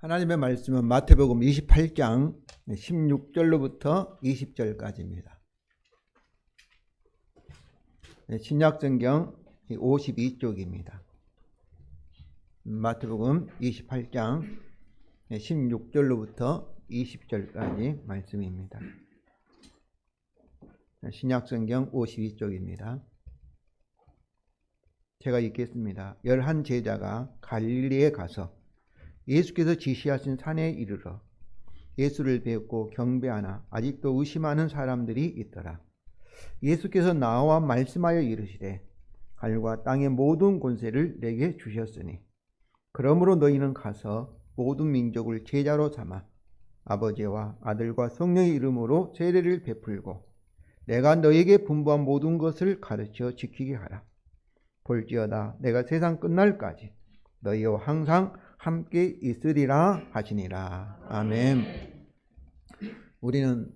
하나님의 말씀은 마태복음 28장 16절로부터 20절까지입니다. 신약성경 52쪽입니다. 마태복음 28장 16절로부터 20절까지 말씀입니다. 신약성경 52쪽입니다. 제가 읽겠습니다. 11 제자가 갈릴리에 가서 예수께서 지시하신 산에 이르러 예수를 뵙고 경배하나 아직도 의심하는 사람들이 있더라. 예수께서 나와 말씀하여 이르시되 하늘과 땅의 모든 권세를 내게 주셨으니 그러므로 너희는 가서 모든 민족을 제자로 삼아 아버지와 아들과 성령의 이름으로 세례를 베풀고 내가 너희에게 분부한 모든 것을 가르쳐 지키게 하라. 볼지어다 내가 세상 끝날까지 너희와 항상 함께 있으리라 하시니라. 아멘. 우리는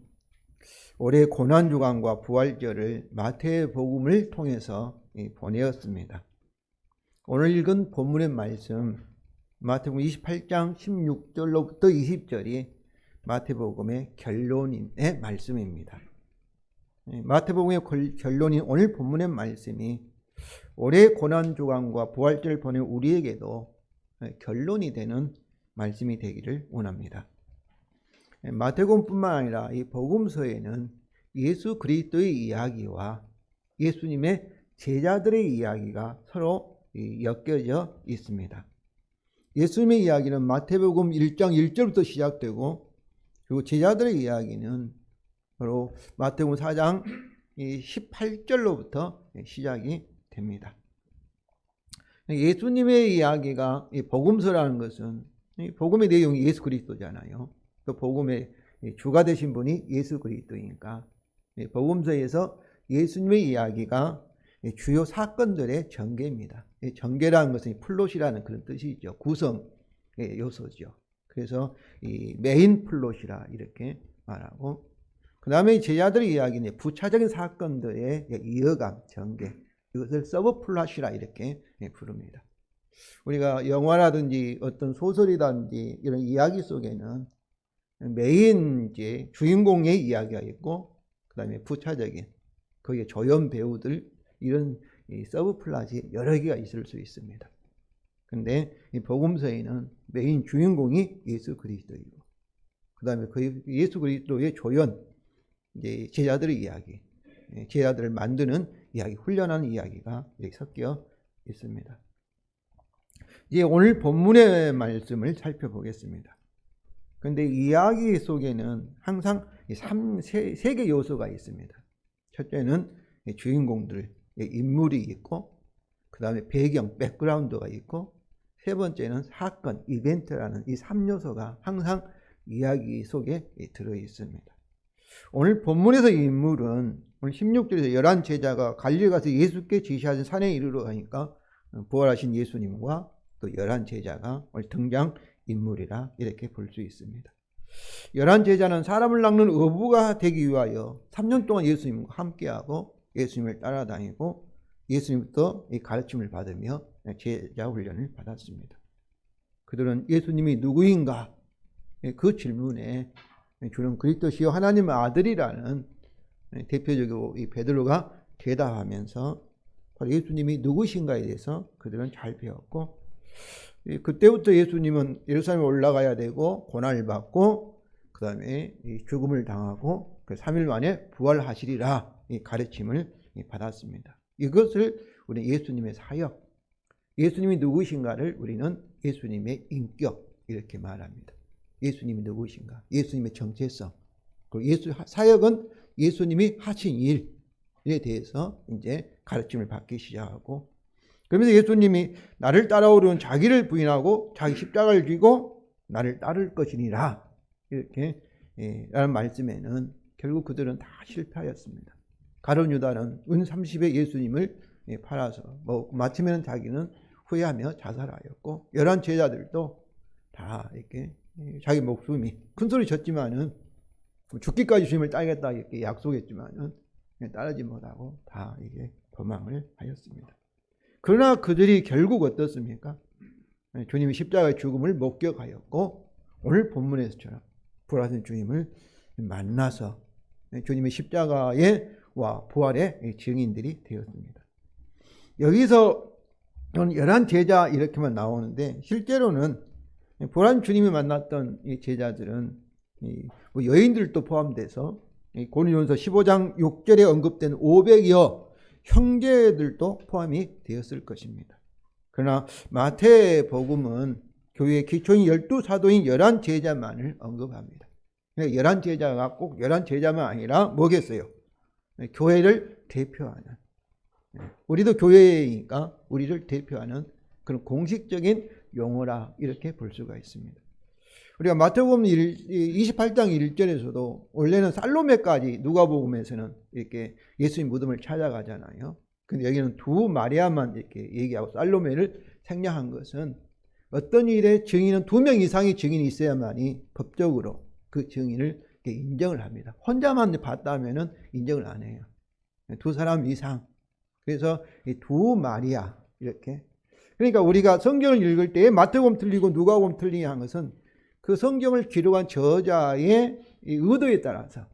올해 고난주간과 부활절을 마태복음을 통해서 보내었습니다. 오늘 읽은 본문의 말씀 마태복음 28장 16절로부터 20절이 마태복음의 결론의 말씀입니다. 마태복음의 결론인 오늘 본문의 말씀이 올해 고난주간과 부활절을 보낸 우리에게도 결론이 되는 말씀이 되기를 원합니다. 마태복음뿐만 아니라 이 복음서에는 예수 그리스도의 이야기와 예수님의 제자들의 이야기가 서로 엮여져 있습니다. 예수님의 이야기는 마태복음 1장 1절부터 시작되고 그리고 제자들의 이야기는 바로 마태복음 4장 18절로부터 시작이 됩니다. 예수님의 이야기가 복음서라는 것은 복음의 내용이 예수 그리스도잖아요. 또 복음의 주가 되신 분이 예수 그리스도이니까 복음서에서 예수님의 이야기가 주요 사건들의 전개입니다. 전개라는 것은 플롯이라는 그런 뜻이죠. 구성 요소죠. 그래서 이 메인 플롯이라 이렇게 말하고 그 다음에 제자들의 이야기는 부차적인 사건들의 이어감, 전개 이것을 서브 플롯이라 이렇게 부릅니다. 우리가 영화라든지 어떤 소설이라든지 이런 이야기 속에는 메인 이제 주인공의 이야기가 있고 그 다음에 부차적인 거기에 조연 배우들 이런 서브 플롯이 여러 개가 있을 수 있습니다. 근데 이 복음서에는 메인 주인공이 예수 그리스도이고 그 다음에 그 예수 그리스도의 조연 이제 제자들의 이야기, 제자들을 만드는 이야기, 훈련하는 이야기가 섞여 있습니다. 이제 오늘 본문의 말씀을 살펴보겠습니다. 그런데 이야기 속에는 항상 세 개 요소가 있습니다. 첫째는 주인공들, 인물이 있고 그 다음에 배경, 백그라운드가 있고 세 번째는 사건, 이벤트라는 이 3요소가 항상 이야기 속에 들어 있습니다. 오늘 본문에서 이 인물은 오늘 16절에서 11 제자가 갈릴리 가서 예수께 지시하신 산에 이르러 가니까 부활하신 예수님과 또 11 제자가 오늘 등장 인물이라 이렇게 볼 수 있습니다. 11 제자는 사람을 낚는 어부가 되기 위하여 3년 동안 예수님과 함께하고 예수님을 따라다니고 예수님부터 이 가르침을 받으며 제자 훈련을 받았습니다. 그들은 예수님이 누구인가? 그 질문에 주는 그리스도시요 하나님의 아들이라는 대표적으로 이 베드로가 대답하면서 예수님이 누구신가에 대해서 그들은 잘 배웠고 그때부터 예수님은 예루살렘에 올라가야 되고 고난을 받고 그 다음에 죽음을 당하고 3일 만에 부활하시리라 이 가르침을 받았습니다. 이것을 우리 예수님의 사역, 예수님이 누구신가를 우리는 예수님의 인격 이렇게 말합니다. 예수님이 누구신가? 예수님의 정체성. 그리고 사역은 예수님이 하신 일에 대해서 이제 가르침을 받기 시작하고 그러면서 예수님이 나를 따라오려는 자기를 부인하고 자기 십자가를 쥐고 나를 따를 것이니라 이렇게 라는 말씀에는 결국 그들은 다 실패하였습니다. 가룟 유다는 은 30에 예수님을 팔아서 마침에는 자기는 후회하며 자살하였고 11 제자들도 다 이렇게 자기 목숨이 큰 소리 쳤지만은 죽기까지 주님을 따르겠다 이렇게 약속했지만은 따르지 못하고 다 이게 도망을 하였습니다. 그러나 그들이 결국 어떻습니까? 주님이 십자가의 죽음을 목격하였고 오늘 본문에서처럼 부활하신 주님을 만나서 주님의 십자가의 부활의 증인들이 되었습니다. 여기서 11제자 이렇게만 나오는데 실제로는 부활한 주님이 만났던 이 제자들은 여인들도 포함돼서 고린도전서 15장 6절에 언급된 500여 형제들도 포함이 되었을 것입니다. 그러나 마태복음은 교회의 기초인 12사도인 11제자만을 언급합니다. 11제자가 꼭 11제자만 아니라 뭐겠어요? 교회를 대표하는, 우리도 교회이니까 우리를 대표하는 그런 공식적인 용어라 이렇게 볼 수가 있습니다. 우리가 마태복음 28장 1절에서도 원래는 살로메까지 누가복음에서는 이렇게 예수님 무덤을 찾아가잖아요. 근데 여기는 두 마리아만 이렇게 얘기하고 살로메를 생략한 것은 어떤 일에 증인은 2명 이상의 증인이 있어야만이 법적으로 그 증인을 인정을 합니다. 혼자만 봤다면은 인정을 안 해요. 2사람 이상. 그래서 이 두 마리아 이렇게. 그러니까 우리가 성경을 읽을 때 마태복음 틀리고 누가복음 틀리냐 한 것은 그 성경을 기록한 저자의 의도에 따라서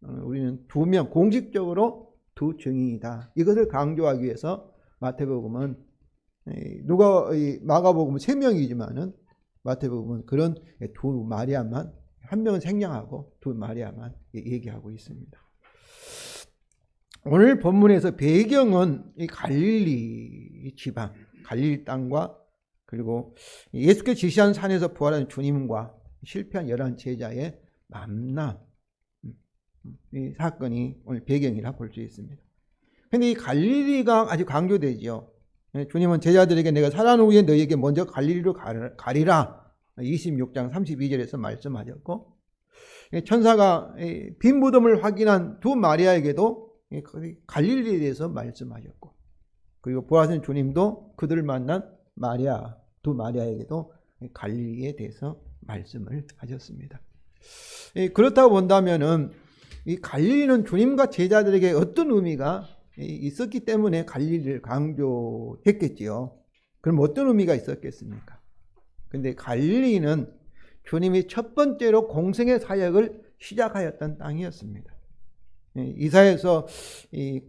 우리는 2명 공식적으로 2 증인이다. 이것을 강조하기 위해서 마태복음은 마가복음은 3명이지만은 마태복음은 그런 2 마리아만, 한 명은 생략하고 2 마리아만 얘기하고 있습니다. 오늘 본문에서 배경은 이 갈릴리 지방, 갈릴리 땅과 그리고 예수께서 지시한 산에서 부활한 주님과 실패한 11제자의 만남, 이 사건이 오늘 배경이라 볼 수 있습니다. 그런데 이 갈릴리가 아주 강조되죠. 주님은 제자들에게 내가 살아난 후에 너희에게 먼저 갈릴리로 가리라 26장 32절에서 말씀하셨고, 천사가 빈 무덤을 확인한 2 마리아에게도 갈릴리에 대해서 말씀하셨고, 그리고 부활하신 주님도 그들을 만난 마리아, 2 마리아에게도 갈릴리에 대해서 말씀을 하셨습니다. 그렇다고 본다면은 이 갈릴리는 주님과 제자들에게 어떤 의미가 있었기 때문에 갈릴리를 강조했겠지요. 그럼 어떤 의미가 있었겠습니까? 근데 갈릴리는 주님이 첫 번째로 공생의 사역을 시작하였던 땅이었습니다. 이사야서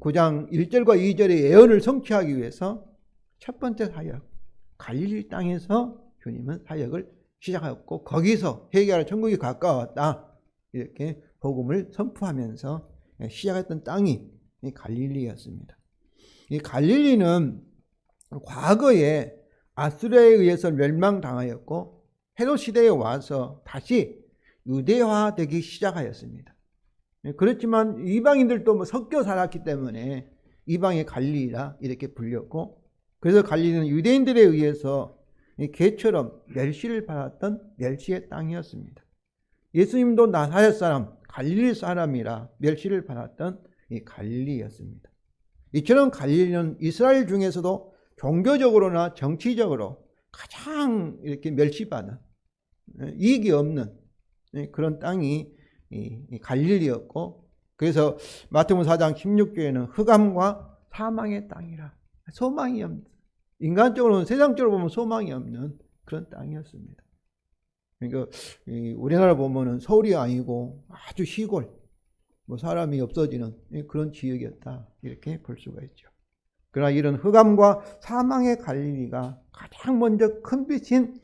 9장 1절과 2절의 예언을 성취하기 위해서 첫 번째 사역, 갈릴리 땅에서 주님은 사역을 시작하였고, 거기서 회개하라 천국이 가까웠다 이렇게 복음을 선포하면서 시작했던 땅이 이 갈릴리였습니다. 이 갈릴리는 과거에 아수르에 의해서 멸망당하였고 헤롯 시대에 와서 다시 유대화되기 시작하였습니다. 그렇지만 이방인들도 섞여 살았기 때문에 이방의 갈릴리라 이렇게 불렸고, 그래서 갈릴리는 유대인들에 의해서 개처럼 멸시를 받았던 멸시의 땅이었습니다. 예수님도 나사렛 사람, 갈릴리 사람이라 멸시를 받았던 이 갈릴리였습니다. 이처럼 갈릴리는 이스라엘 중에서도 종교적으로나 정치적으로 가장 이렇게 멸시받은, 이익이 없는 그런 땅이 갈릴리였고, 그래서 마태복음 4장 16절에는 흑암과 사망의 땅이라, 소망이 없는, 인간적으로는 세상적으로 보면 소망이 없는 그런 땅이었습니다. 그러니까 우리나라 보면은 서울이 아니고 아주 시골, 사람이 없어지는 그런 지역이었다 이렇게 볼 수가 있죠. 그러나 이런 흑암과 사망의 갈릴리가 가장 먼저 큰 빛인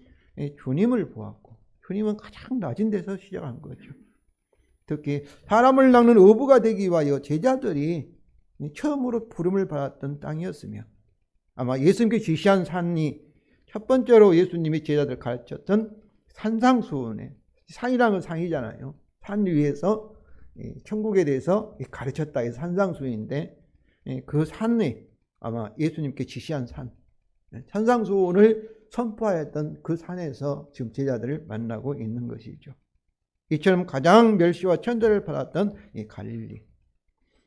주님을 보았고, 주님은 가장 낮은 데서 시작한 거죠. 특히 사람을 낚는 어부가 되기 위하여 제자들이 처음으로 부름을 받았던 땅이었으며, 아마 예수님께 지시한 산이 첫 번째로 예수님이 제자들 가르쳤던 산상수훈에, 산이라는 건 상이잖아요. 산 위에서 천국에 대해서 가르쳤다 해서 산상수훈인데, 그 산에 아마 예수님께 지시한 산, 산상수훈을 선포하였던 그 산에서 지금 제자들을 만나고 있는 것이죠. 이처럼 가장 멸시와 천대를 받았던 이 갈릴리,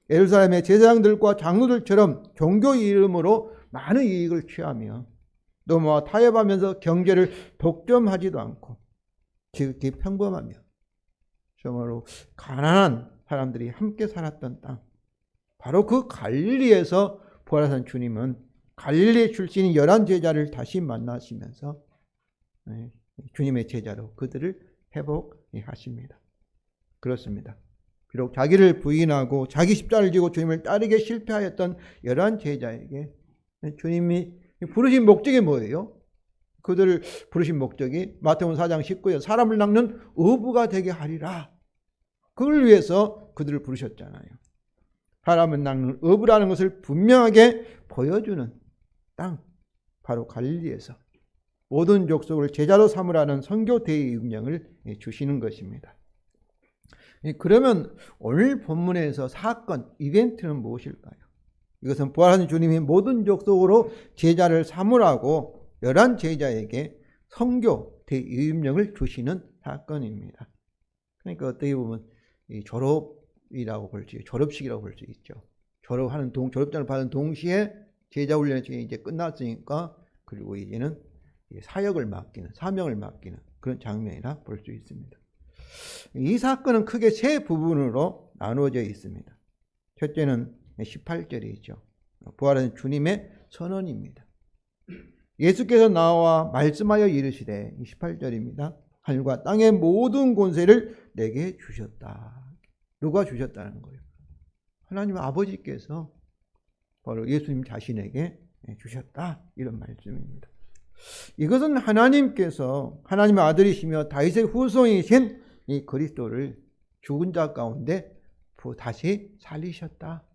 예루살렘의 제사장들과 장로들처럼 종교 이름으로 많은 이익을 취하며 또 타협하면서 경제를 독점하지도 않고 지극히 평범하며 정말로 가난한 사람들이 함께 살았던 땅, 바로 그 갈릴리에서 부활하신 주님은 갈릴리 출신인 11제자를 다시 만나시면서 주님의 제자로 그들을 회복하십니다. 그렇습니다. 비록 자기를 부인하고 자기 십자가를 지고 주님을 따르게 실패하였던 이러한 제자에게 주님이 부르신 목적이 뭐예요? 그들을 부르신 목적이 마태복음 4장 19절 사람을 낚는 어부가 되게 하리라. 그걸 위해서 그들을 부르셨잖아요. 사람을 낚는 어부라는 것을 분명하게 보여주는 땅, 바로 갈릴리에서 모든 족속을 제자로 삼으라는 선교 대의 명령을 주시는 것입니다. 그러면 오늘 본문에서 사건, 이벤트는 무엇일까요? 이것은 부활하신 주님이 모든 족속으로 제자를 삼으라고 열한 제자에게 선교 대의명령을 주시는 사건입니다. 그러니까 어떻게 보면 졸업이라고 볼 수, 졸업식이라고 볼 수 있죠. 졸업장을 받은 동시에 제자 훈련이 이제 끝났으니까 그리고 이제는 사역을 맡기는, 사명을 맡기는 그런 장면이라 볼 수 있습니다. 이 사건은 크게 세 부분으로 나누어져 있습니다. 첫째는 18절이죠. 부활하신 주님의 선언입니다. 예수께서 나와 말씀하여 이르시되 18절입니다. 하늘과 땅의 모든 권세를 내게 주셨다. 누가 주셨다는 거예요? 하나님 아버지께서 바로 예수님 자신에게 주셨다. 이런 말씀입니다. 이것은 하나님께서 하나님의 아들이시며 다윗의 후손이신 이 그리스도를 죽은 자 가운데 다시 살리셨다.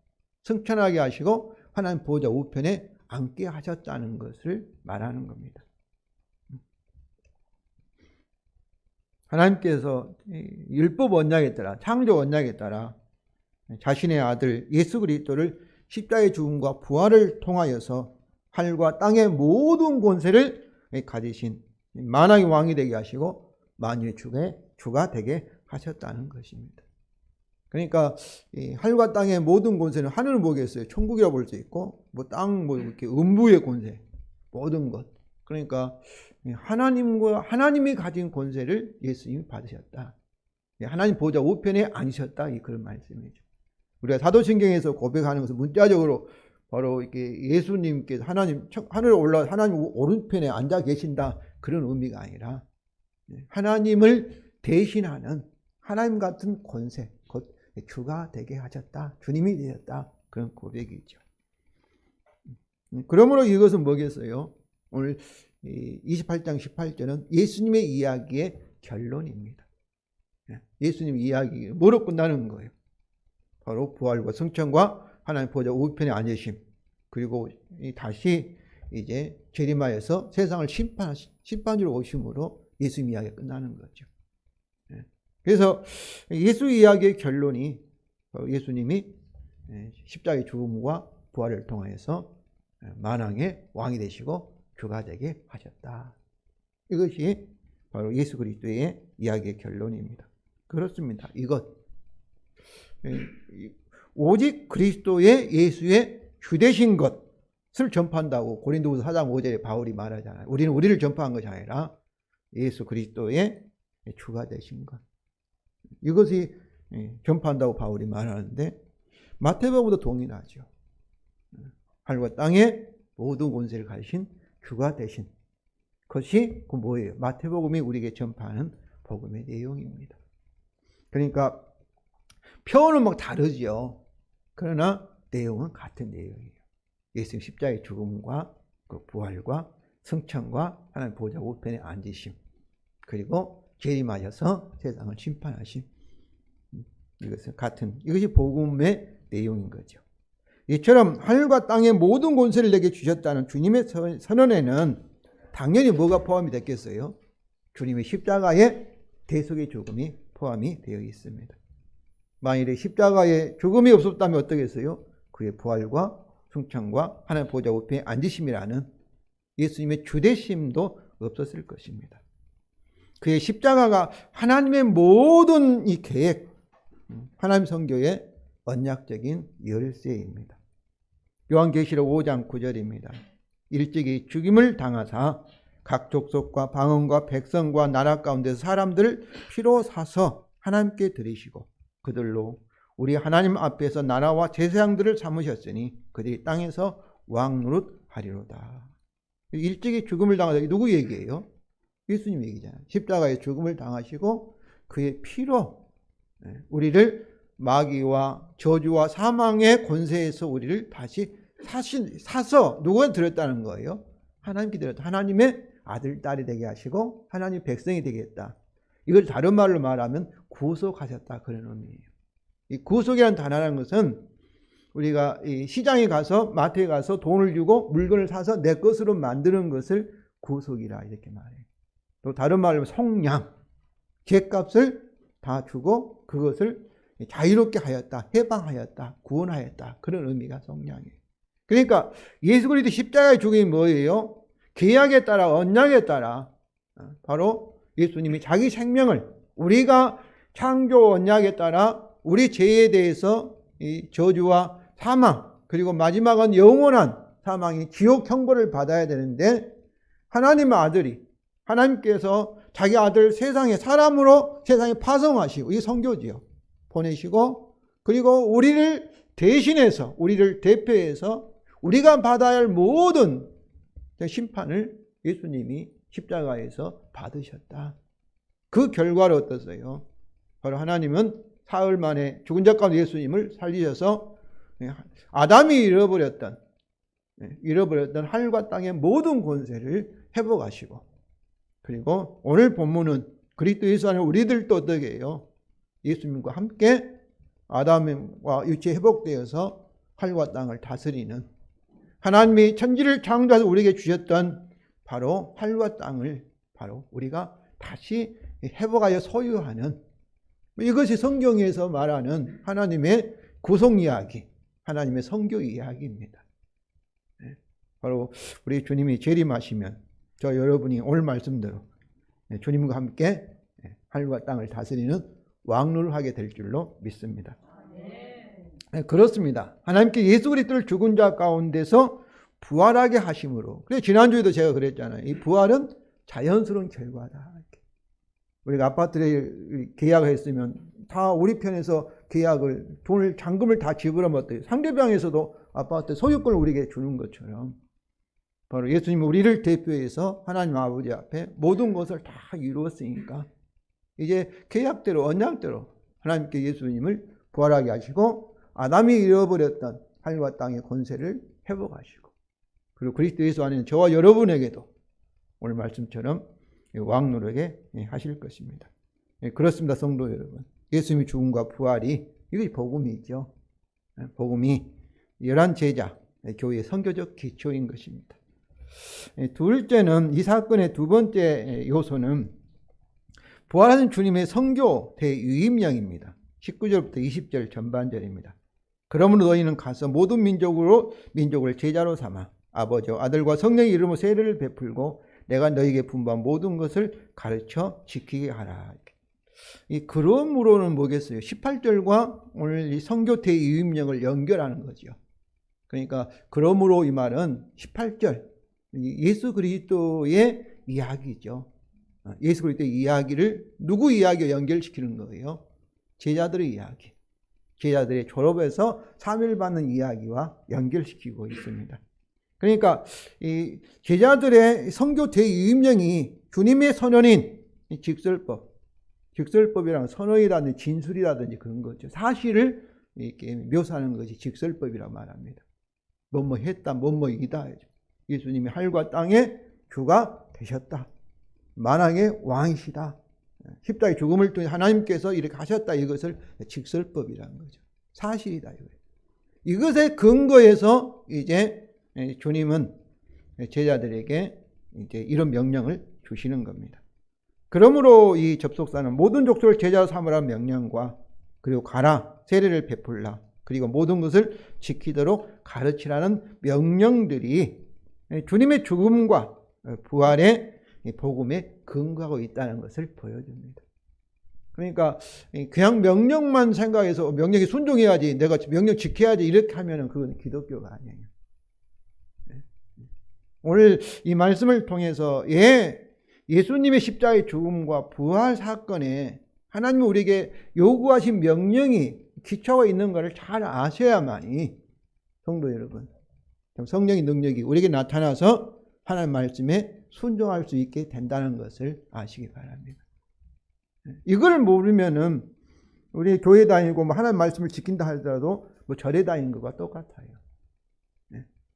승천하게 하시고 하나님 보좌 우편에 앉게 하셨다는 것을 말하는 겁니다. 하나님께서 율법 언약에 따라, 창조 언약에 따라 자신의 아들 예수 그리스도를 십자가의 죽음과 부활을 통하여서 하늘과 땅의 모든 권세를 가지신 만왕의 왕이 되게 하시고 만유의 주가 되게 하셨다는 것입니다. 그러니까 이 하늘과 땅의 모든 권세는 하늘을 보겠어요. 천국이라고 볼 수 있고 이렇게 음부의 권세, 모든 것. 그러니까 하나님이 가진 권세를 예수님이 받으셨다. 하나님 보좌 우편에 앉으셨다. 그런 말씀이죠. 우리가 사도신경에서 고백하는 것은 문자적으로 바로 이렇게 예수님께서 하늘에 올라 하나님 오른편에 앉아 계신다. 그런 의미가 아니라 하나님을 대신하는 하나님 같은 권세, 곧 주가 되게 하셨다. 주님이 되었다. 그런 고백이죠. 그러므로 이것은 뭐겠어요? 오늘 28장 18절은 예수님의 이야기의 결론입니다. 예수님 이야기 뭐로 끝나는 거예요? 바로 부활과 승천과 하나님 보좌 우편에 앉으심, 그리고 다시 이제 재림하여서 세상을 심판주로 오심으로 예수님 이야기가 끝나는 거죠. 그래서 예수 이야기의 결론이 예수님이 십자가의 죽음과 부활을 통하여서 만왕의 왕이 되시고 주가 되게 하셨다. 이것이 바로 예수 그리스도의 이야기의 결론입니다. 그렇습니다. 이것 오직 그리스도의 예수의 주되신 것을 전파한다고 고린도후서 4장 5절에 바울이 말하잖아요. 우리는 우리를 전파한 것이 아니라 예수 그리스도의 주가 되신 것, 이것이 전파한다고 바울이 말하는데 마태복음도 동일하죠. 하늘과 땅의 모든 권세를 가지신 주가 되신 것이 그 뭐예요? 마태복음이 우리에게 전파하는 복음의 내용입니다. 그러니까 표현은 막 다르죠. 그러나 내용은 같은 내용이에요. 예수님 십자가의 죽음과 그 부활과 승천과 하나님 보좌 우편에 앉으심, 그리고 재림하셔서 세상을 심판하심, 이것은 같은, 이것이 복음의 내용인 거죠. 이처럼 하늘과 땅의 모든 권세를 내게 주셨다는 주님의 선언에는 당연히 뭐가 포함이 됐겠어요? 주님의 십자가의 대속의 죽음이 포함이 되어 있습니다. 만일에 십자가의 죽음이 없었다면 어떻겠어요? 그의 부활과 승천과 하나님 보좌 우편에 앉으심이라는 예수님의 주되심도 없었을 것입니다. 그의 십자가가 하나님의 모든 이 계획, 하나님 선교의 언약적인 열쇠입니다. 요한계시록 5장 9절입니다. 일찍이 죽임을 당하사 각 족속과 방언과 백성과 나라 가운데서 사람들을 피로 사서 하나님께 드리시고 그들로 우리 하나님 앞에서 나라와 제사장들을 삼으셨으니 그들이 땅에서 왕노릇 하리로다. 일찍이 죽음을 당하다, 누구 얘기예요? 예수님 얘기잖아요. 십자가의 죽음을 당하시고 그의 피로 우리를 마귀와 저주와 사망의 권세에서 우리를 다시 사서 누구한테 드렸다는 거예요? 하나님께 드렸다. 하나님의 아들, 딸이 되게 하시고 하나님 백성이 되겠다. 이걸 다른 말로 말하면 구속하셨다, 그런 의미예요. 이 구속이라는 단어라는 것은 우리가 이 시장에 가서, 마트에 가서 돈을 주고 물건을 사서 내 것으로 만드는 것을 구속이라 이렇게 말해요. 또 다른 말로 속량, 죗값을 다 주고 그것을 자유롭게 하였다, 해방하였다, 구원하였다, 그런 의미가 속량이에요. 그러니까 예수 그리스도 십자가의 죽음이 뭐예요? 계약에 따라, 언약에 따라 바로 예수님이 자기 생명을, 우리가 창조 언약에 따라 우리 죄에 대해서 이 저주와 사망, 그리고 마지막은 영원한 사망이 지옥 형벌을 받아야 되는데, 하나님의 아들이, 하나님께서 자기 아들 세상에 사람으로 세상에 파송하시고, 이게 선교지요, 보내시고, 그리고 우리를 대신해서, 우리를 대표해서 우리가 받아야 할 모든 심판을 예수님이 십자가에서 받으셨다. 그 결과로 어떠세요? 바로 하나님은 사흘 만에 죽은 자 가운데 예수님을 살리셔서 아담이 잃어버렸던 하늘과 땅의 모든 권세를 회복하시고, 그리고 오늘 본문은 그리스도 예수 안에 우리들도 어떻게 해요? 예수님과 함께 아담과 육체 회복되어서 하늘과 땅을 다스리는, 하나님이 천지를 창조해서 우리에게 주셨던 바로 하늘과 땅을 바로 우리가 다시 회복하여 소유하는, 이것이 성경에서 말하는 하나님의 구속 이야기, 하나님의 선교 이야기입니다. 바로 우리 주님이 재림하시면 저 여러분이 오늘 말씀대로 주님과 함께 하늘과 땅을 다스리는 왕노를 하게 될 줄로 믿습니다. 그렇습니다. 하나님께 예수 그리스도를 죽은 자 가운데서 부활하게 하심으로. 그래서 지난주에도 제가 그랬잖아요. 이 부활은 자연스러운 결과다. 우리가 아파트를 계약을 했으면 다 우리 편에서 계약을, 돈을, 잔금을 다 지불하면 어때요? 상대방에서도 아파트 소유권을 우리에게 주는 것처럼 바로 예수님이 우리를 대표해서 하나님 아버지 앞에 모든 것을 다 이루었으니까 이제 계약대로, 언약대로 하나님께 예수님을 부활하게 하시고 아담이 잃어버렸던 하늘과 땅의 권세를 회복하시고, 그리고 그리스도 예수 안에는 저와 여러분에게도 오늘 말씀처럼 왕노릇에 하실 것입니다. 그렇습니다, 성도 여러분. 예수님의 죽음과 부활이, 이것이 복음이죠. 복음이 열한 제자, 교회의 선교적 기초인 것입니다. 둘째는, 이 사건의 두 번째 요소는 부활하신 주님의 선교 대유임령입니다. 19절부터 20절 전반절입니다. 그러므로 너희는 가서 모든 민족을 제자로 삼아 아버지와 아들과 성령의 이름으로 세례를 베풀고 내가 너희에게 분부한 모든 것을 가르쳐 지키게 하라. 이 그러므로는 뭐겠어요? 18절과 오늘 이 선교 대유임령을 연결하는 거죠. 그러니까 그러므로 이 말은 18절 예수 그리스도의 이야기죠. 예수 그리스도의 이야기를 누구 이야기와 연결시키는 거예요? 제자들의 이야기, 제자들의 졸업에서 사명받는 이야기와 연결시키고 있습니다. 그러니까 이 제자들의 선교 대유임령이 주님의 선언인 직설법이라는 선언이라든지 진술이라든지 그런 거죠. 사실을 이렇게 묘사하는 것이 직설법이라고 말합니다. 뭐뭐 했다, 뭐뭐이다. 예수님이 하늘과 땅의 주가 되셨다. 만왕의 왕이시다. 십자가의 죽음을 통해 하나님께서 이렇게 하셨다. 이것을 직설법이라는 거죠. 사실이다. 이것에 근거해서 이제 주님은 제자들에게 이제 이런 명령을 주시는 겁니다. 그러므로 이 접속사는 모든 족속을 제자로 삼으라는 명령과, 그리고 가라, 세례를 베풀라, 그리고 모든 것을 지키도록 가르치라는 명령들이 주님의 죽음과 부활의 복음에 근거하고 있다는 것을 보여줍니다. 그러니까 그냥 명령만 생각해서 명령에 순종해야지, 내가 명령 지켜야지 이렇게 하면 그건 기독교가 아니에요. 오늘 이 말씀을 통해서 예수님의 십자가의 죽음과 부활 사건에 하나님이 우리에게 요구하신 명령이 기초가 있는 것을 잘 아셔야만이, 성도 여러분, 성령의 능력이 우리에게 나타나서 하나님 말씀에 순종할 수 있게 된다는 것을 아시기 바랍니다. 이걸 모르면은 우리 교회 다니고 뭐 하나님 말씀을 지킨다 하더라도 뭐 절에 다니는 것과 똑같아요.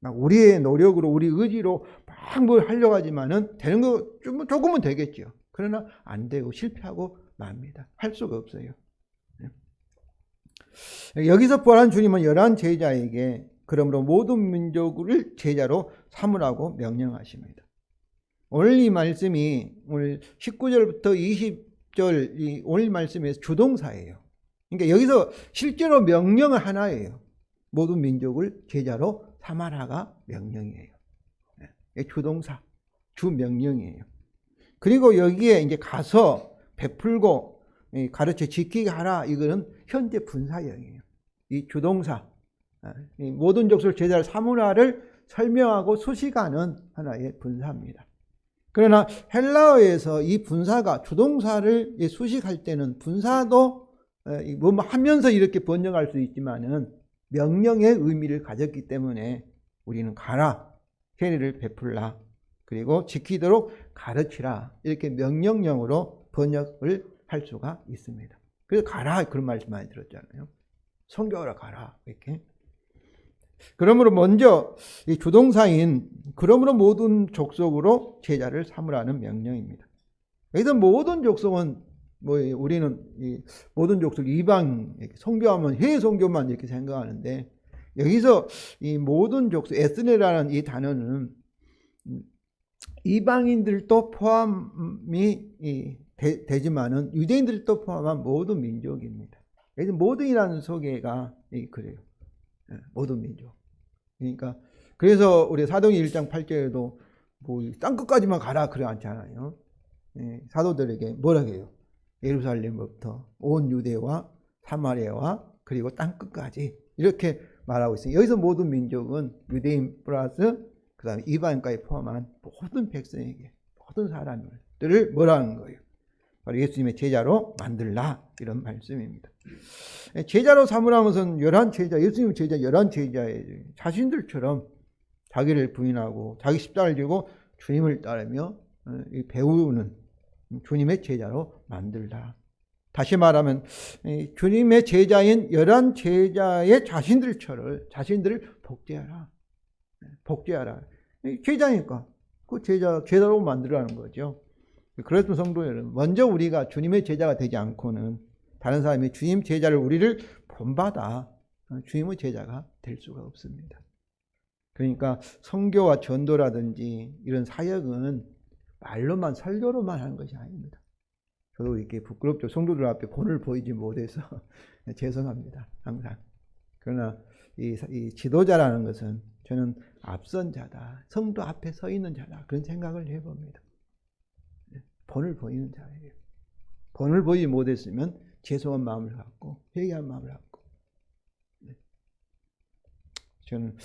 막 우리의 노력으로 우리 의지로 막 뭘 하려고 하지만은 되는 거 조금은 되겠죠. 그러나 안 되고 실패하고 맙니다. 할 수가 없어요. 여기서 부활한 주님은 11 제자에게 그러므로 모든 민족을 제자로 삼으라고 명령하십니다. 오늘 이 말씀이 오늘 19절부터 20절 이 오늘 말씀에서 주동사예요. 그러니까 여기서 실제로 명령은 하나예요. 모든 민족을 제자로 삼아라가 명령이에요. 주동사, 주명령이에요. 그리고 여기에 이제 가서 베풀고 가르쳐 지키게 하라. 이거는 현재 분사형이에요. 이 주동사, 이 모든 족속을 제자로 삼으라를 설명하고 수식하는 하나의 분사입니다. 그러나 헬라어에서 이 분사가 주동사를 수식할 때는 분사도 뭐 하면서 이렇게 번역할 수 있지만은 명령의 의미를 가졌기 때문에 우리는 가라, 세례를 베풀라, 그리고 지키도록 가르치라 이렇게 명령형으로 번역을 할 수가 있습니다. 그래서 가라 그런 말씀 많이 들었잖아요. 선교하라 가라 이렇게. 그러므로 먼저 이 주동사인 그러므로 모든 족속으로 제자를 삼으라는 명령입니다. 여기서 모든 족속은 뭐 우리는 이 모든 족속 이방 선교하면 해외 선교만 이렇게 생각하는데 여기서 이 모든 족속 에스네라는 이 단어는 이방인들도 포함이 되지만은 유대인들도 포함한 모든 민족입니다. 여기서 모든이라는 소개가 그래요. 모든 민족. 그러니까 그래서 우리 사도행 1장 8절에도 뭐 땅끝까지만 가라 그래 않잖아요. 사도들에게 뭐라고 해요? 예루살렘부터 온 유대와 사마리아와 그리고 땅끝까지 이렇게 말하고 있어요. 여기서 모든 민족은 유대인 플러스 그 다음에 이방인까지 포함한 모든 백성에게 모든 사람들을 뭐라는 거예요? 바로 예수님의 제자로 만들라 이런 말씀입니다. 제자로 삼으라는 것은 11 제자, 예수님의 제자 11 제자의 자신들처럼 자기를 부인하고 자기 십자가를 지고 주님을 따르며 배우는 주님의 제자로 만들라. 다시 말하면 주님의 제자인 11 제자의 자신들을 복제하라. 복제하라. 제자니까 그 제자로 만들라는 거죠. 그래서 성도 여러분, 먼저 우리가 주님의 제자가 되지 않고는 다른 사람이 주님 제자를 우리를 본받아 주님의 제자가 될 수가 없습니다. 그러니까 선교와 전도라든지 이런 사역은 말로만 설교로만 하는 것이 아닙니다. 저도 이렇게 부끄럽죠. 성도들 앞에 본을 보이지 못해서 죄송합니다. 항상. 그러나 이 지도자라는 것은 저는 앞선 자다. 성도 앞에 서 있는 자다. 그런 생각을 해봅니다. 본을 보이는 자예요. 본을 보이지 못했으면 죄송한 마음을 갖고 회개한 마음을 갖고 저는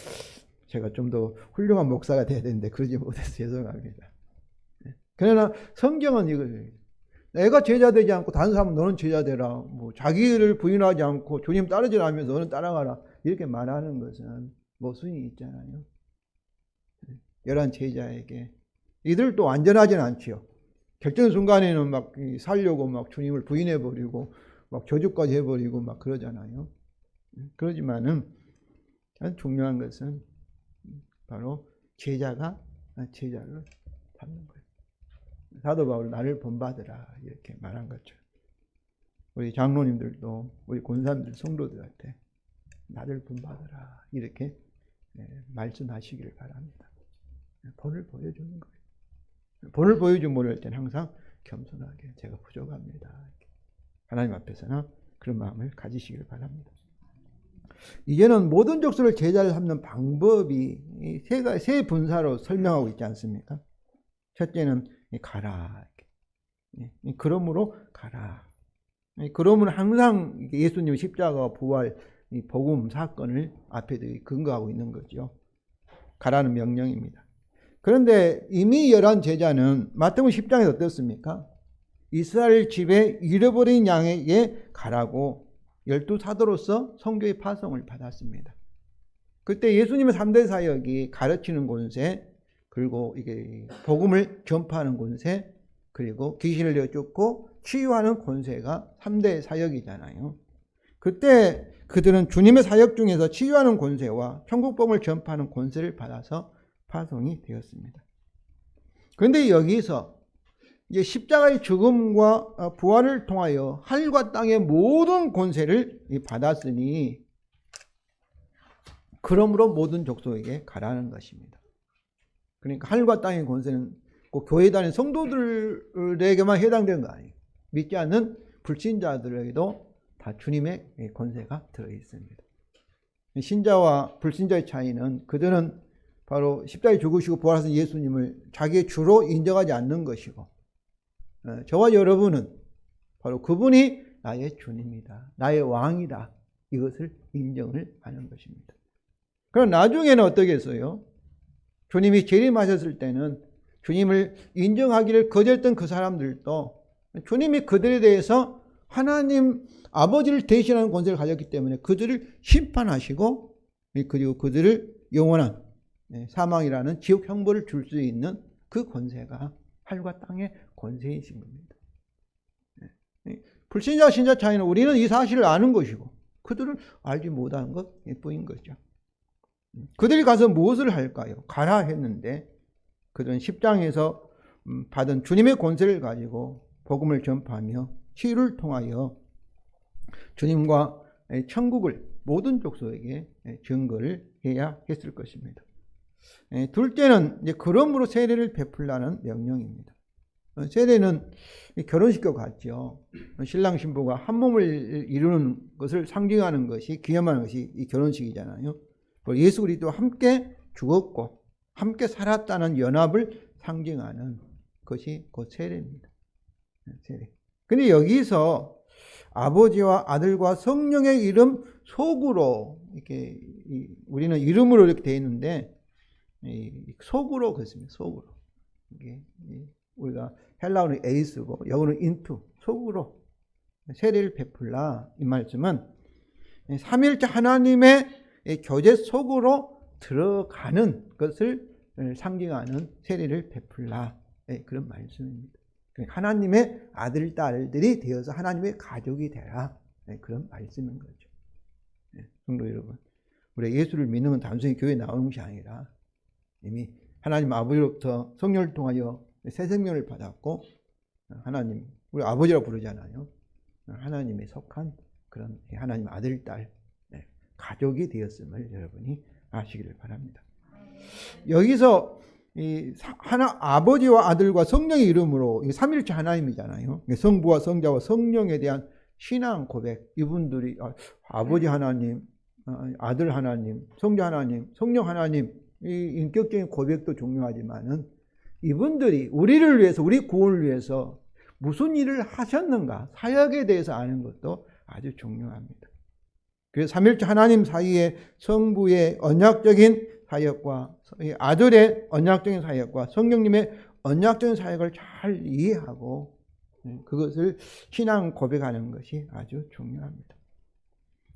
제가 좀 더 훌륭한 목사가 돼야 되는데 그러지 못해서 죄송합니다. 그러나 성경은 이걸 내가 제자 되지 않고 다른 사람은 너는 제자 되라. 뭐 자기를 부인하지 않고 주님 따르지 않으면서 너는 따라가라. 이렇게 말하는 것은 모순이 있잖아요. 11 제자에게 이들도 완전하진 않지요. 결정 순간에는 막 살려고 막 주님을 부인해버리고 막 저주까지 해버리고 막 그러잖아요. 그러지만은 중요한 것은 바로 제자가 제자를 잡는 거예요. 사도 바울 나를 본받으라 이렇게 말한 거죠. 우리 장로님들도 우리 권사님들 성도들한테 나를 본받으라 이렇게 말씀하시기를 바랍니다. 본을 보여주는 거예요. 본을 보여주면 모를 때는 항상 겸손하게 제가 부족합니다. 하나님 앞에서는 그런 마음을 가지시길 바랍니다. 이제는 모든 족속을 제자를 삼는 방법이 세 분사로 설명하고 있지 않습니까? 첫째는 가라. 그러므로 가라. 그러므로 항상 예수님의 십자가와 부활 복음 사건을 앞에 근거하고 있는 거죠. 가라는 명령입니다. 그런데 이미 11 제자는 마태복음 10장에서 어떻습니까? 이스라엘 집에 잃어버린 양에게 가라고 12 사도로서 선교의 파송을 받았습니다. 그때 예수님의 3대 사역이 가르치는 곳에 그리고 이게 복음을 전파하는 권세, 그리고 귀신을 내쫓고 치유하는 권세가 3대 사역이잖아요. 그때 그들은 주님의 사역 중에서 치유하는 권세와 천국복음을 전파하는 권세를 받아서 파송이 되었습니다. 그런데 여기서 이제 십자가의 죽음과 부활을 통하여 하늘과 땅의 모든 권세를 받았으니 그러므로 모든 족속에게 가라는 것입니다. 그러니까 하늘과 땅의 권세는 꼭 교회에 다니는 성도들에게만 해당되는 거 아니에요. 믿지 않는 불신자들에게도 다 주님의 권세가 들어있습니다. 신자와 불신자의 차이는 그들은 바로 십자가에 죽으시고 부활하신 예수님을 자기의 주로 인정하지 않는 것이고, 저와 여러분은 바로 그분이 나의 주님이다, 나의 왕이다, 이것을 인정을 하는 것입니다. 그럼 나중에는 어떻게 했어요? 주님이 재림하셨을 때는 주님을 인정하기를 거절했던 그 사람들도 주님이 그들에 대해서 하나님 아버지를 대신하는 권세를 가졌기 때문에 그들을 심판하시고, 그리고 그들을 영원한 사망이라는 지옥 형벌을 줄 수 있는 그 권세가 하늘과 땅의 권세이신 겁니다. 불신자 신자 차이는 우리는 이 사실을 아는 것이고 그들은 알지 못하는 것뿐인 거죠. 그들이 가서 무엇을 할까요? 가라 했는데 그들은 10장에서 받은 주님의 권세를 가지고 복음을 전파하며 치유를 통하여 주님과 천국을 모든 족속에게 증거를 해야 했을 것입니다. 둘째는 이제 그러므로 세례를 베풀라는 명령입니다. 세례는 결혼식과 같죠. 신랑 신부가 한 몸을 이루는 것을 상징하는 것이, 기념하는 것이 이 결혼식이잖아요. 예수 그리스도와 함께 죽었고 함께 살았다는 연합을 상징하는 것이 곧 세례입니다. 세례. 근데 여기서 아버지와 아들과 성령의 이름 속으로, 이렇게 우리는 이름으로 이렇게 되어 있는데 속으로 그렇습니다. 속으로. 이게 우리가 헬라어는 에이스고 영어는 인투, 속으로 세례를 베풀라. 이 말씀은 삼위일체 하나님의 교제 속으로 들어가는 것을 상징하는 세례를 베풀라. 그런 말씀입니다. 하나님의 아들, 딸들이 되어서 하나님의 가족이 되라. 그런 말씀인 거죠. 성도 여러분, 우리 예수를 믿는 건 단순히 교회에 나오는 것이 아니라 이미 하나님 아버지로부터 성령을 통하여 새 생명을 받았고, 하나님, 우리 아버지라고 부르잖아요. 하나님에 속한 그런 하나님 아들, 딸, 가족이 되었음을 여러분이 아시기를 바랍니다. 여기서 아버지와 아들과 성령의 이름으로 삼위일체 하나님이잖아요. 성부와 성자와 성령에 대한 신앙 고백, 이분들이 아버지 하나님, 아들 하나님, 성자 하나님, 성령 하나님, 이 인격적인 고백도 중요하지만은 이분들이 우리를 위해서, 우리 구원을 위해서 무슨 일을 하셨는가, 사역에 대해서 아는 것도 아주 중요합니다. 그래서 삼위일체 하나님 사이에 성부의 언약적인 사역과 아들의 언약적인 사역과 성령님의 언약적인 사역을 잘 이해하고 그것을 신앙 고백하는 것이 아주 중요합니다.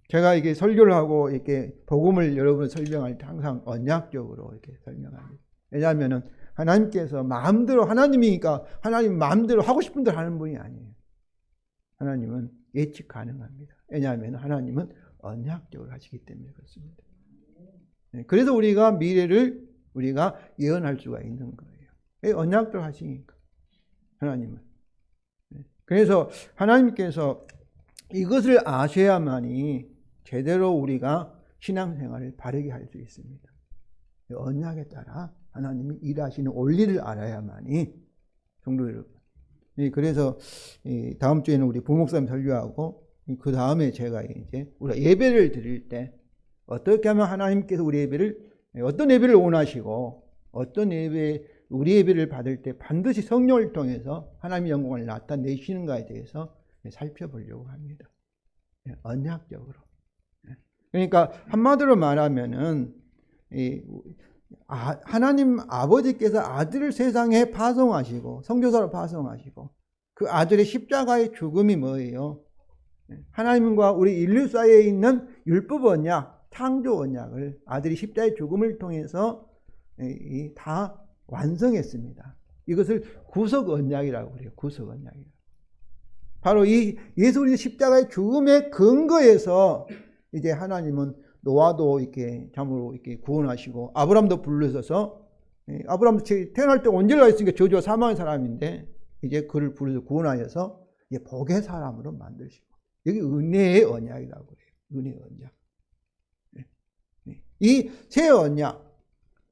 제가 이게 설교를 하고 이렇게 복음을 여러분 설명할 때 항상 언약적으로 이렇게 설명합니다. 왜냐하면은 하나님께서 마음대로, 하나님이니까 하나님 마음대로 하고 싶은 대로 하는 분이 아니에요. 하나님은 예측 가능합니다. 왜냐하면 하나님은 언약적으로 하시기 때문에 그렇습니다. 그래서 우리가 미래를 우리가 예언할 수가 있는 거예요. 언약대로 하시니까 하나님은. 그래서 하나님께서 이것을 아셔야만이 제대로 우리가 신앙생활을 바르게 할 수 있습니다. 언약에 따라 하나님이 일하시는 원리를 알아야만이, 성도 여러분. 그래서 다음 주에는 우리 부목사님 설교하고 그 다음에 제가 이제 우리가 예배를 드릴 때 어떻게 하면 하나님께서 우리 예배를, 어떤 예배를 원하시고 어떤 예배, 우리 예배를 받을 때 반드시 성령을 통해서 하나님의 영광을 나타내시는가에 대해서 살펴보려고 합니다. 언약적으로. 그러니까 한마디로 말하면은 하나님 아버지께서 아들을 세상에 파송하시고 선교사로 파송하시고 그 아들의 십자가의 죽음이 뭐예요? 하나님과 우리 인류 사이에 있는 율법 언약, 창조 언약을 아들이 십자가의 죽음을 통해서 다 완성했습니다. 이것을 구속 언약이라고 그래요. 구속 언약이라고. 바로 이 예수 그리스도의 십자가의 죽음의 근거에서 이제 하나님은 노아도 이렇게 참으로 이렇게 구원하시고 아브람도 불러서서 아브람도 태어날 때 온전히가 있으니까 저주와 사망의 사람인데 이제 그를 불러서 구원하여서 이제 복의 사람으로 만드시고 여기 은혜의 언약이라고 그래요. 은혜의 언약. 이 새 언약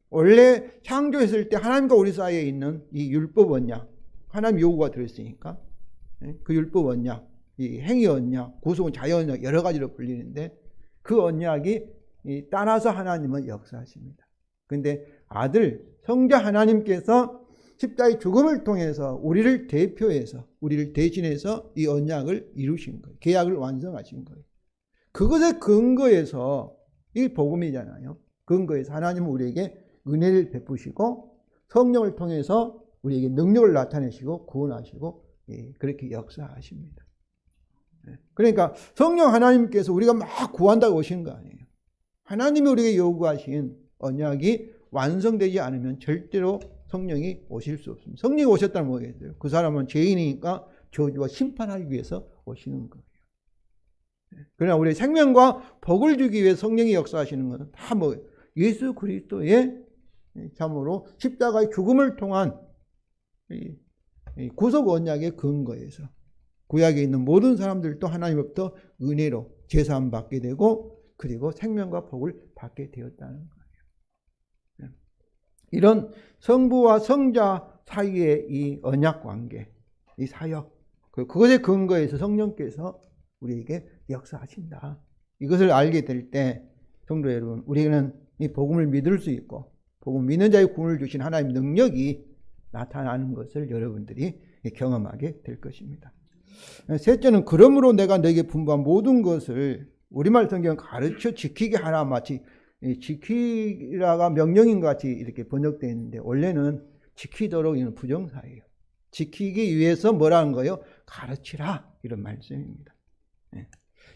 원래 창조했을 때 하나님과 우리 사이에 있는 이 율법 언약 하나님 요구가 들어있으니까 그 율법 언약, 이 행위 언약, 구속은 자연 언약 여러 가지로 불리는데 그 언약이 따라서 하나님은 역사하십니다. 그런데 아들 성자 하나님께서 십자가의 죽음을 통해서 우리를 대표해서 우리를 대신해서 이 언약을 이루신 거예요. 계약을 완성하신 거예요. 그것의 근거에서 이 복음이잖아요. 근거에서 하나님은 우리에게 은혜를 베푸시고 성령을 통해서 우리에게 능력을 나타내시고 구원하시고 그렇게 역사하십니다. 그러니까 성령 하나님께서 우리가 막 구한다고 오신 거 아니에요. 하나님이 우리에게 요구하신 언약이 완성되지 않으면 절대로 성령이 오실 수 없습니다. 성령이 오셨다는 뭐겠어요? 그 사람은 죄인이니까 저주와 심판하기 위해서 오시는 거예요. 그러나 우리 생명과 복을 주기 위해 성령이 역사하시는 것은 다 뭐예요? 예수 그리스도의 참으로 십자가의 죽음을 통한 구속 언약의 근거에서 구약에 있는 모든 사람들도 하나님으로부터 은혜로 제사함 받게 되고 그리고 생명과 복을 받게 되었다는 거예요. 이런 성부와 성자 사이의 이 언약 관계, 이 사역, 그것의 근거에서 성령께서 우리에게 역사하신다. 이것을 알게 될 때 성도 여러분, 우리는 이 복음을 믿을 수 있고 복음 믿는 자의 구원을 주신 하나님의 능력이 나타나는 것을 여러분들이 경험하게 될 것입니다. 셋째는 그러므로 내가 너에게 분부한 모든 것을 우리말 성경은 가르쳐 지키게 하라 마치 지키라가 명령인 것 같이 이렇게 번역되어 있는데 원래는 지키도록 이는 부정사예요. 지키기 위해서 뭐라는 거예요? 가르치라 이런 말씀입니다.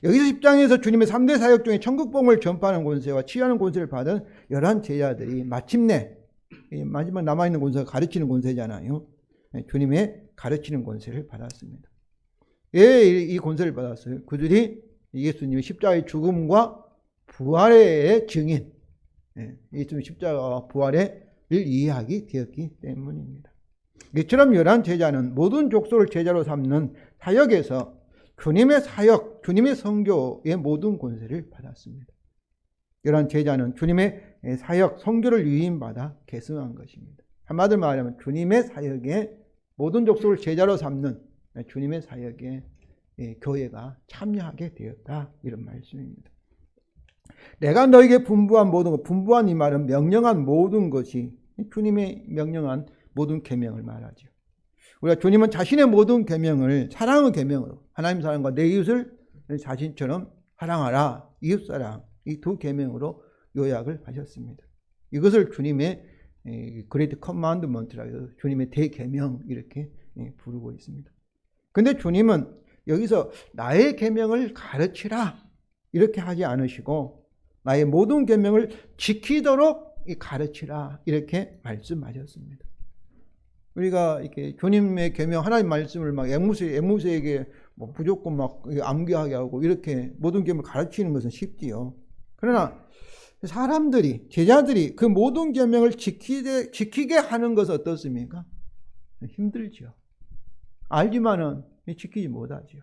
여기서 10장에서 주님의 3대 사역 중에 천국복음을 전파하는 권세와 치유하는 권세를 받은 11 제자들이 마침내 마지막 남아있는 권세가 가르치는 권세잖아요. 주님의 가르치는 권세를 받았습니다. 왜 이 권세를 받았어요? 그들이 예수님의 십자가의 죽음과 부활의 증인, 예수님의 십자가와 부활을 이해하게 되었기 때문입니다. 이처럼 11 제자는 모든 족속을 제자로 삼는 사역에서 주님의 사역, 주님의 선교의 모든 권세를 받았습니다. 11 제자는 주님의 사역, 선교를 위임받아 계승한 것입니다. 한마디로 말하면 주님의 사역에 모든 족속을 제자로 삼는 주님의 사역에 교회가 참여하게 되었다. 이런 말씀입니다. 내가 너에게 분부한 모든 것, 분부한 이 말은 명령한 모든 것이 주님의 명령한 모든 계명을 말하죠. 우리가 주님은 자신의 모든 계명을 사랑의 계명으로 하나님 사랑과 내 이웃을 자신처럼 사랑하라, 이웃사랑 이 두 계명으로 요약을 하셨습니다. 이것을 주님의 그레이트 커맨드먼트라고 해서 주님의 대계명 이렇게 부르고 있습니다. 근데 주님은 여기서 나의 계명을 가르치라 이렇게 하지 않으시고 나의 모든 계명을 지키도록 가르치라 이렇게 말씀하셨습니다. 우리가 이렇게 주님의 계명 하나님 말씀을 막 앵무새에게 뭐 무조건 막 암기하게 하고 이렇게 모든 계명을 가르치는 것은 쉽지요. 그러나 사람들이 제자들이 그 모든 계명을 지키게 하는 것은 어떻습니까? 힘들죠. 알지만은 지키지 못하죠.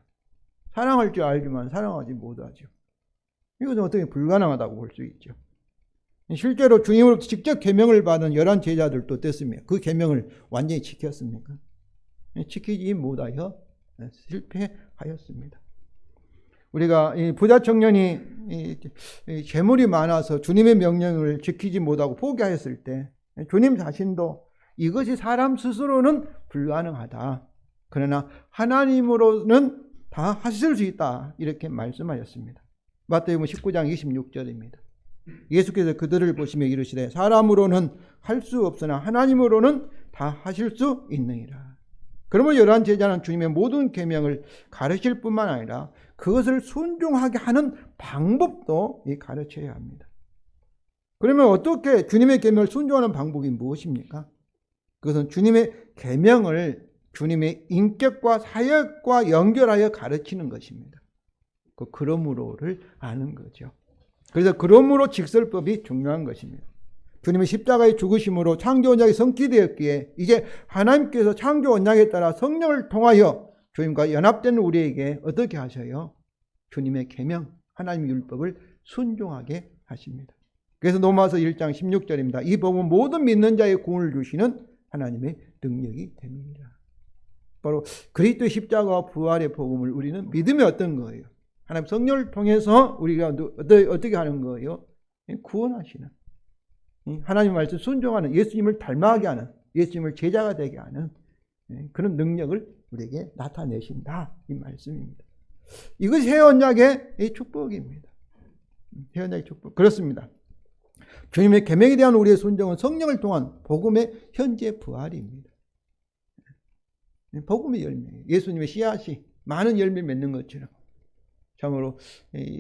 사랑할 줄 알지만 사랑하지 못하죠. 이것은 어떻게 불가능하다고 볼 수 있죠. 실제로 주님으로부터 직접 계명을 받은 11 제자들도 어땠습니까? 그 계명을 완전히 지켰습니까? 지키지 못하여 실패하였습니다. 우리가 이 부자 청년이 재물이 많아서 주님의 명령을 지키지 못하고 포기하였을 때 주님 자신도 이것이 사람 스스로는 불가능하다. 그러나 하나님으로는 다 하실 수 있다. 이렇게 말씀하셨습니다. 마태복음 19장 26절입니다. 예수께서 그들을 보시며 이르시되 사람으로는 할 수 없으나 하나님으로는 다 하실 수 있느니라. 그러면 11 제자는 주님의 모든 계명을 가르칠 뿐만 아니라 그것을 순종하게 하는 방법도 가르쳐야 합니다. 그러면 어떻게 주님의 계명을 순종하는 방법이 무엇입니까? 그것은 주님의 계명을 주님의 인격과 사역과 연결하여 가르치는 것입니다. 그 그러므로를 아는 거죠. 그래서 그러므로 직설법이 중요한 것입니다. 주님의 십자가의 죽으심으로 창조 언약이 성취되었기에 이제 하나님께서 창조 언약에 따라 성령을 통하여 주님과 연합된 우리에게 어떻게 하셔요? 주님의 계명, 하나님의 율법을 순종하게 하십니다. 그래서 로마서 1장 16절입니다. 이 복음은 모든 믿는 자의 구원을 주시는 하나님의 능력이 됩니다. 바로 그리스도의 십자가와 부활의 복음을 우리는 믿으면 어떤 거예요? 하나님 성령을 통해서 우리가 어떻게 하는 거예요? 구원하시는, 하나님 말씀 순종하는, 예수님을 닮아가게 하는, 예수님을 제자가 되게 하는 그런 능력을 우리에게 나타내신다, 이 말씀입니다. 이것이 새 언약의 축복입니다. 새 언약의 축복. 그렇습니다. 주님의 계명에 대한 우리의 순종은 성령을 통한 복음의 현재 부활입니다. 복음의 열매, 예수님의 씨앗이 많은 열매를 맺는 것처럼 참으로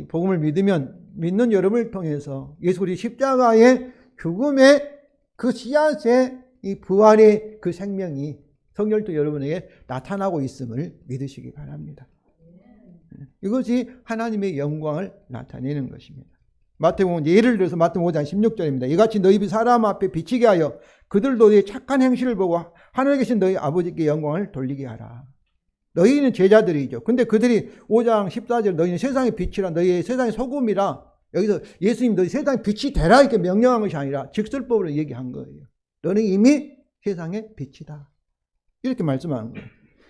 복음을 믿는 여러분을 통해서 예수 그리스도의 십자가의 죽음의 그 씨앗의 이 부활의 그 생명이 성령도 여러분에게 나타나고 있음을 믿으시기 바랍니다. 이것이 하나님의 영광을 나타내는 것입니다. 마태복음 예를 들어서 마태복음 5장 16절입니다. 이같이 너희 사람 앞에 비치게 하여 그들도 너희 착한 행실을 보고 하늘에 계신 너희 아버지께 영광을 돌리게 하라. 너희는 제자들이죠. 근데 그들이 5장 14절 너희는 세상의 빛이라, 너희 세상의 소금이라, 여기서 예수님 너희 세상의 빛이 되라 이렇게 명령한 것이 아니라 직설법으로 얘기한 거예요. 너는 이미 세상의 빛이다, 이렇게 말씀하는 거예요.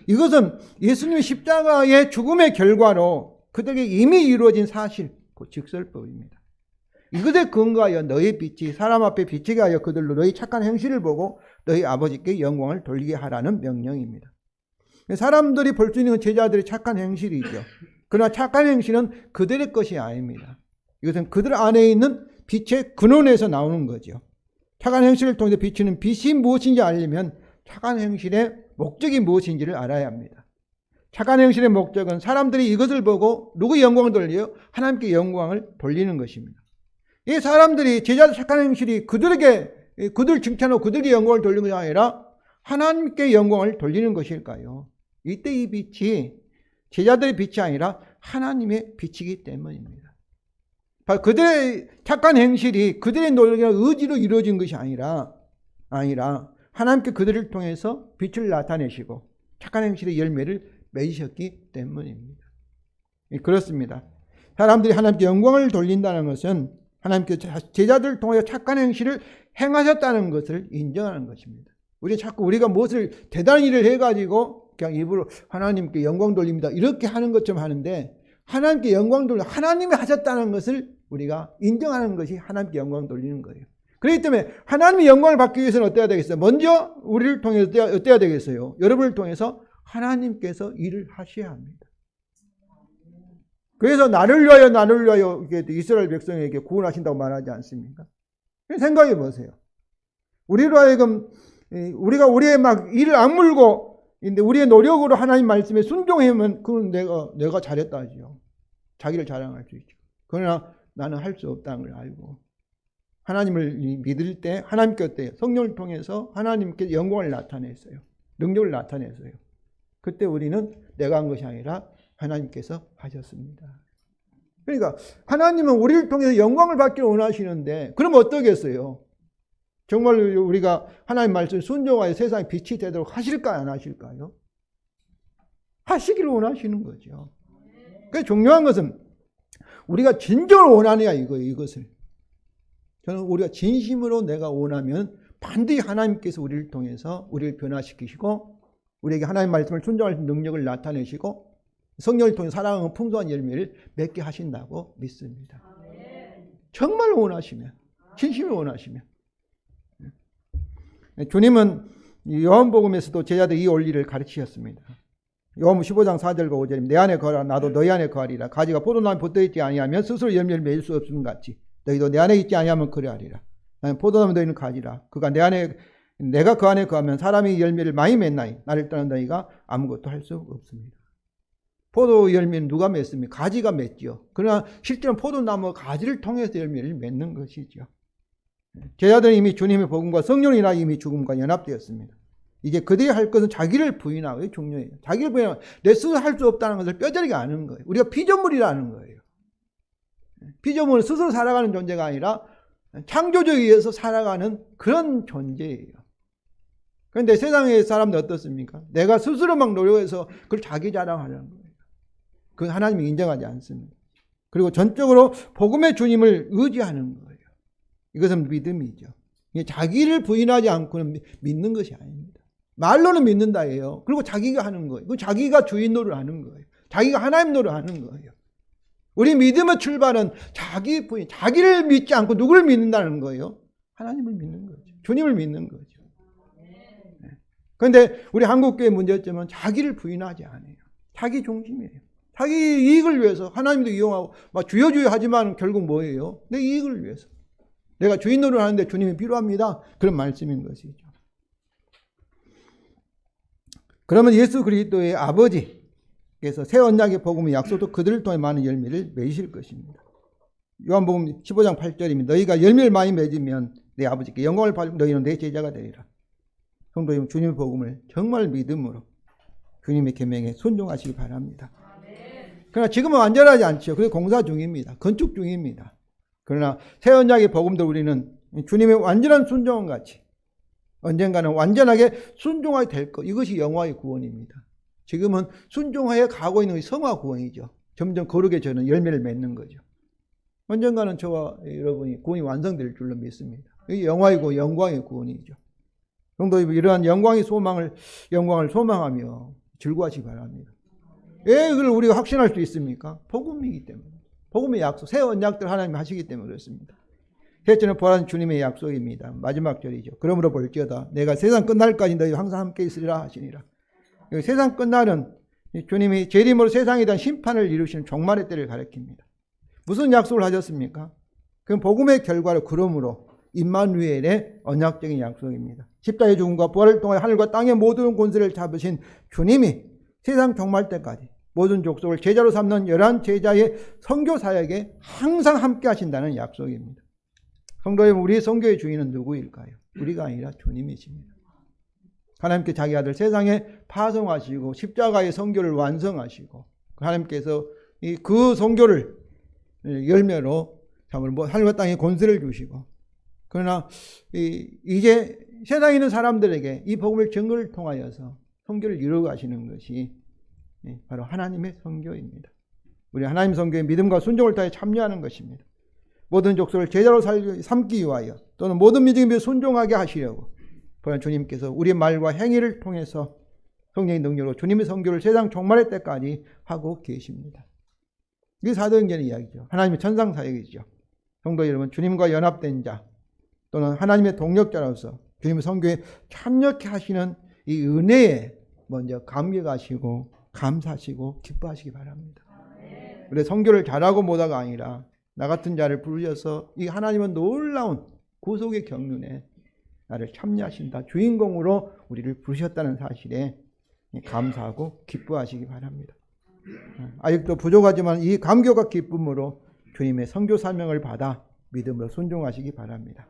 이것은 예수님의 십자가의 죽음의 결과로 그들에게 이미 이루어진 사실, 그 직설법입니다. 이것에 근거하여 너희 빛이 사람 앞에 비치게 하여 그들로 너희 착한 행실을 보고 너희 아버지께 영광을 돌리게 하라는 명령입니다. 사람들이 볼 수 있는 건 제자들의 착한 행실이죠. 그러나 착한 행실은 그들의 것이 아닙니다. 이것은 그들 안에 있는 빛의 근원에서 나오는 거죠. 착한 행실을 통해서 비치는 빛이 무엇인지 알려면 착한 행실의 목적이 무엇인지를 알아야 합니다. 착한 행실의 목적은 사람들이 이것을 보고 누구 영광을 돌려요? 하나님께 영광을 돌리는 것입니다. 이 사람들이 제자들 착한 행실이 그들 칭찬하고 그들에게 영광을 돌리는 것이 아니라 하나님께 영광을 돌리는 것일까요? 이때 이 빛이 제자들의 빛이 아니라 하나님의 빛이기 때문입니다. 그들의 착한 행실이 그들의 노력이나 의지로 이루어진 것이 아니라 하나님께 그들을 통해서 빛을 나타내시고 착한 행실의 열매를 맺으셨기 때문입니다. 그렇습니다. 사람들이 하나님께 영광을 돌린다는 것은 하나님께 제자들을 통해 착한 행실을 행하셨다는 것을 인정하는 것입니다. 우리가 무엇을 대단한 일을 해가지고 그냥 입으로 하나님께 영광 돌립니다, 이렇게 하는 것처럼 하는데, 하나님께 영광 돌려 하나님이 하셨다는 것을 우리가 인정하는 것이 하나님께 영광 돌리는 거예요. 그렇기 때문에 하나님의 영광을 받기 위해서는 어때야 되겠어요? 먼저 우리를 통해서 어때야 되겠어요? 여러분을 통해서 하나님께서 일을 하셔야 합니다. 그래서 나를 위하여 이스라엘 백성에게 구원하신다고 말하지 않습니까? 생각해 보세요. 우리로 하여금 우리가 우리의 막 일을 악물고 우리의 노력으로 하나님 말씀에 순종하면 그건 내가 잘했다 하죠. 자기를 자랑할 수 있죠. 그러나 나는 할 수 없다는 걸 알고 하나님을 믿을 때 하나님께 어때요? 성령을 통해서 하나님께 영광을 나타냈어요. 능력을 나타냈어요. 그때 우리는 내가 한 것이 아니라 하나님께서 하셨습니다. 그러니까 하나님은 우리를 통해서 영광을 받기를 원하시는데, 그럼 어떠겠어요? 정말 우리가 하나님 말씀을 순종하여 세상에 빛이 되도록 하실까요? 안 하실까요? 하시기를 원하시는 거죠. 그래서 중요한 것은 우리가 진정으로 원하느냐 이것을. 저는 우리가 진심으로 내가 원하면 반드시 하나님께서 우리를 통해서 우리를 변화시키시고 우리에게 하나님 말씀을 순종할 능력을 나타내시고 성령을 통해 사랑하는 풍성한 열매를 맺게 하신다고 믿습니다. 정말 원하시면, 진심으로 원하시면. 주님은 요한복음에서도 제자들 이 원리를 가르치셨습니다. 요한복음 15장 4절과 5절입니다. 내 안에 거하라 나도 너희 안에 거하리라. 가지가 포도나무에 붙어있지 아니하면 스스로 열매를 맺을 수 없음 같이 너희도 내 안에 있지 아니하면 그러하리라. 나는 포도나무 너희는 가지라. 내가 그 안에 거하면 사람이 열매를 많이 맺나니 나를 떠난 너희가 아무것도 할 수 없습니다. 포도 열매는 누가 맺습니까? 가지가 맺죠. 그러나 실제로는 포도나무 가지를 통해서 열매를 맺는 것이죠. 제자들은 이미 주님의 복음과 성령이라 이미 죽음과 연합되었습니다. 이제 그들이 할 것은 자기를 부인하고, 이게 중요해요. 자기를 부인하고 내 스스로 할 수 없다는 것을 뼈저리게 아는 거예요. 우리가 피조물이라는 거예요. 피조물은 스스로 살아가는 존재가 아니라 창조주에 의해서 살아가는 그런 존재예요. 그런데 세상의 사람들 어떻습니까? 내가 스스로 막 노력해서 그걸 자기 자랑하려는 거예요. 그건 하나님이 인정하지 않습니다. 그리고 전적으로 복음의 주님을 의지하는 거예요. 이것은 믿음이죠. 자기를 부인하지 않고는 믿는 것이 아닙니다. 말로는 믿는다예요. 그리고 자기가 하는 거예요. 그 자기가 주인 노릇을 하는 거예요. 자기가 하나님 노릇을 하는 거예요. 우리 믿음의 출발은 자기 부인, 자기를 믿지 않고 누구를 믿는다는 거예요? 하나님을 믿는 거죠. 주님을 믿는 거죠. 그런데 우리 한국교회 문제점은 자기를 부인하지 않아요. 자기 중심이에요. 자기 이익을 위해서 하나님도 이용하고 막 주여 하지만 결국 뭐예요? 내 이익을 위해서. 내가 주인 노릇을 하는데 주님이 필요합니다. 그런 말씀인 것이죠. 그러면 예수 그리스도의 아버지께서 새 언약의 복음의 약속도 그들을 통해 많은 열매를 맺으실 것입니다. 요한복음 15장 8절입니다. 너희가 열매를 많이 맺으면 내 아버지께 영광을 받으면 너희는 내 제자가 되리라. 성도님, 주님의 복음을 정말 믿음으로 주님의 계명에 순종하시기 바랍니다. 그러나 지금은 완전하지 않죠. 그래서 공사 중입니다. 건축 중입니다. 그러나 새 언약의 복음도 우리는 주님의 완전한 순종과 같이 언젠가는 완전하게 순종하게 될 것. 이것이 영화의 구원입니다. 지금은 순종하여 가고 있는 것이 성화 구원이죠. 점점 거룩에 저는 열매를 맺는 거죠. 언젠가는 저와 여러분이 구원이 완성될 줄로 믿습니다. 이게 영화의 구원, 영광의 구원이죠. 성도님, 이러한 영광을 소망하며 즐거워하시기 바랍니다. 왜 그걸 우리가 확신할 수 있습니까? 복음이기 때문에. 복음의 약속, 새 언약들 하나님이 하시기 때문에 그렇습니다. 셋째는 부활한 주님의 약속입니다. 마지막 절이죠. 그러므로 볼지어다 내가 세상 끝날까지 너희 항상 함께 있으리라 하시니라. 세상 끝날은 주님이 재림으로 세상에 대한 심판을 이루시는 종말의 때를 가리킵니다. 무슨 약속을 하셨습니까? 그건 복음의 결과로 그러므로 임마누엘의 언약적인 약속입니다. 십자가의 죽음과 부활을 통해 하늘과 땅의 모든 권세를 잡으신 주님이 세상 종말 때까지 모든 족속을 제자로 삼는 11 제자의 선교 사역에 항상 함께 하신다는 약속입니다. 성도님, 우리의 선교의 주인은 누구일까요? 우리가 아니라 주님이십니다. 하나님께 자기 아들 세상에 파송하시고 십자가의 선교를 완성하시고 하나님께서 그 선교를 열매로 하늘과 땅에 권세를 주시고, 그러나 이제 세상에 있는 사람들에게 이 복음의 증거를 통하여서 선교를 이루어 가시는 것이 바로 하나님의 선교입니다. 우리 하나님 선교의 믿음과 순종을 다해 참여하는 것입니다. 모든 족속을 제자로 삼기 위하여 또는 모든 믿음에 순종하게 하시려고 그러나 주님께서 우리의 말과 행위를 통해서 성령의 능력으로 주님의 선교를 세상 종말의 때까지 하고 계십니다. 이게 사도행전의 이야기죠. 하나님의 천상사역이죠. 성도 여러분, 주님과 연합된 자 또는 하나님의 동력자로서 주님의 선교에 참여케 하시는 이 은혜에 먼저 감격하시고 감사하시고 기뻐하시기 바랍니다. 우리 선교를 잘하고 못하가 아니라 나 같은 자를 부르셔서 이 하나님은 놀라운 구속의 경륜에 나를 참여하신다. 주인공으로 우리를 부르셨다는 사실에 감사하고 기뻐하시기 바랍니다. 아직도 부족하지만 이 감격과 기쁨으로 주님의 선교 사명을 받아 믿음으로 순종하시기 바랍니다.